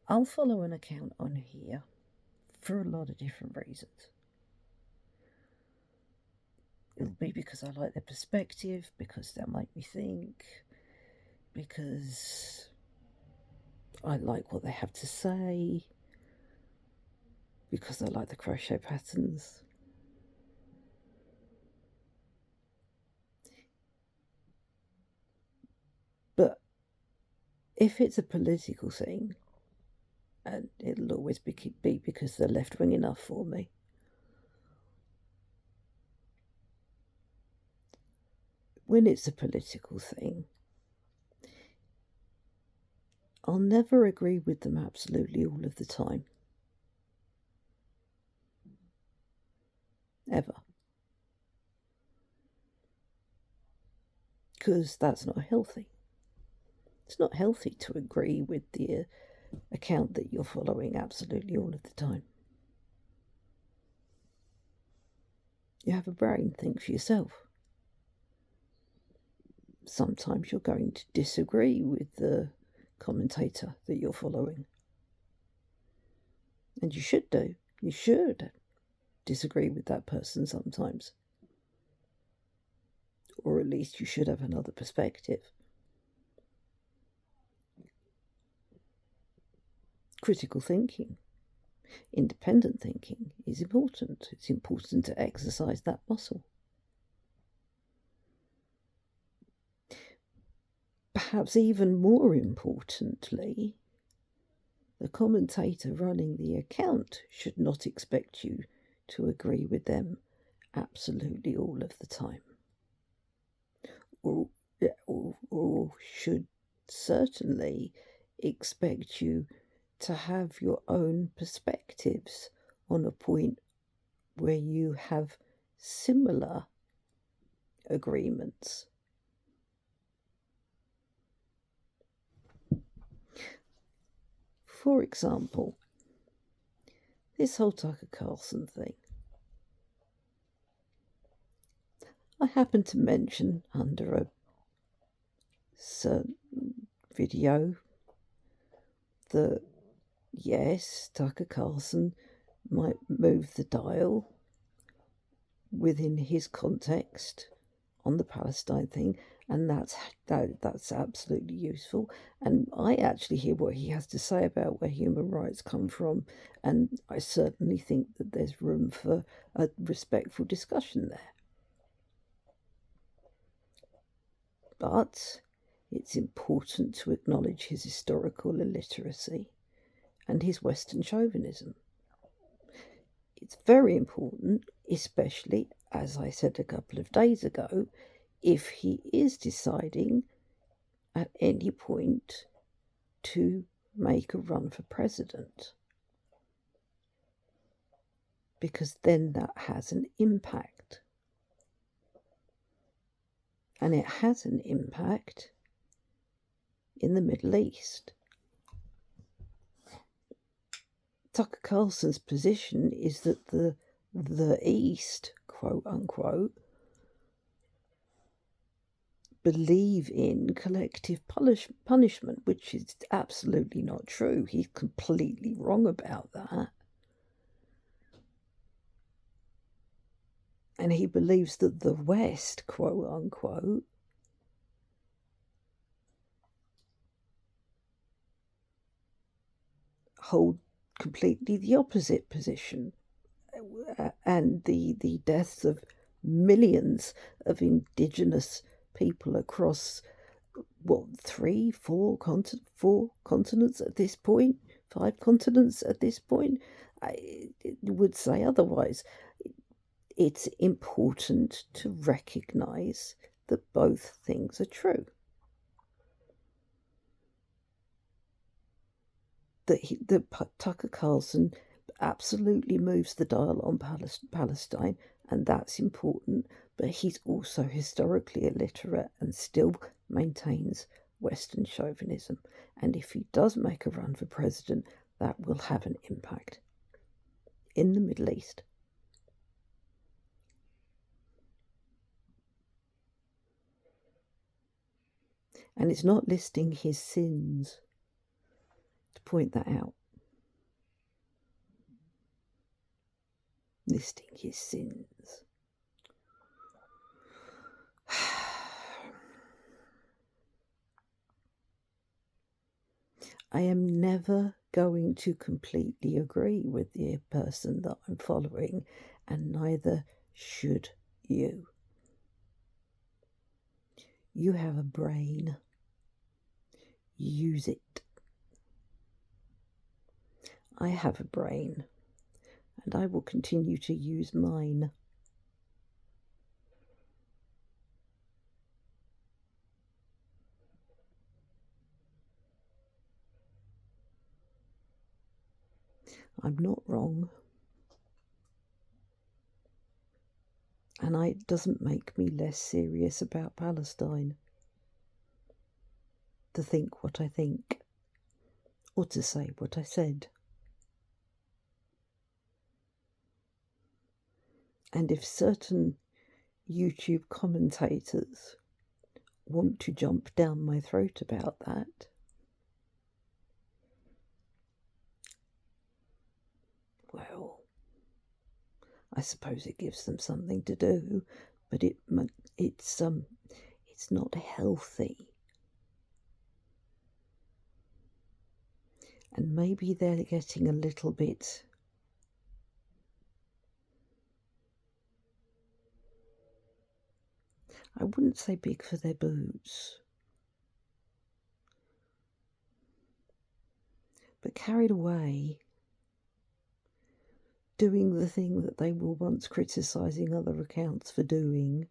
I'll follow an account on here for a lot of different reasons. It'll be because I like their perspective, because they'll make me think, because I like what they have to say, because I like the crochet patterns. But if it's a political thing, and it'll always be because they're left-wing enough for me, when it's a political thing, I'll never agree with them absolutely all of the time. Ever. Because that's not healthy. It's not healthy to agree with the account that you're following absolutely all of the time. You have a brain, think for yourself. Sometimes you're going to disagree with the commentator that you're following. And you should do. You should disagree with that person sometimes. Or at least you should have another perspective. Critical thinking, independent thinking is important. It's important to exercise that muscle. Perhaps even more importantly, the commentator running the account should not expect you to agree with them absolutely all of the time. Or should certainly expect you to have your own perspectives on a point where you have similar agreements. For example, this whole Tucker Carlson thing. I happened to mention under a certain video that yes, Tucker Carlson might move the dial within his context on the Palestine thing, and that's absolutely useful. And I actually hear what he has to say about where human rights come from, and I certainly think that there's room for a respectful discussion there. But it's important to acknowledge his historical illiteracy and his Western chauvinism. It's very important, especially, as I said a couple of days ago, if he is deciding at any point to make a run for president. Because then that has an impact. And it has an impact in the Middle East. Tucker Carlson's position is that the East, quote unquote, believe in collective punishment, which is absolutely not true. He's completely wrong about that. And he believes that the West, quote unquote, hold completely the opposite position. And the deaths of millions of indigenous people across, four continents at this point, 5 continents at this point, I would say otherwise. It's important to recognise that both things are true. That Tucker Carlson absolutely moves the dial on Palestine, and that's important, but he's also historically illiterate and still maintains Western chauvinism. And if he does make a run for president, that will have an impact in the Middle East. And it's not listing his sins to point that out. listing his sins. I am never going to completely agree with the person that I'm following, and neither should you. You have a brain. Use it. I have a brain, and I will continue to use mine. I'm not wrong. And it doesn't make me less serious about Palestine to think what I think, or to say what I said. And if certain YouTube commentators want to jump down my throat about that, well, I suppose it gives them something to do, but it's not healthy. And maybe they're getting a little bit I wouldn't say big for their boots, but carried away doing the thing that they were once criticising other accounts for doing.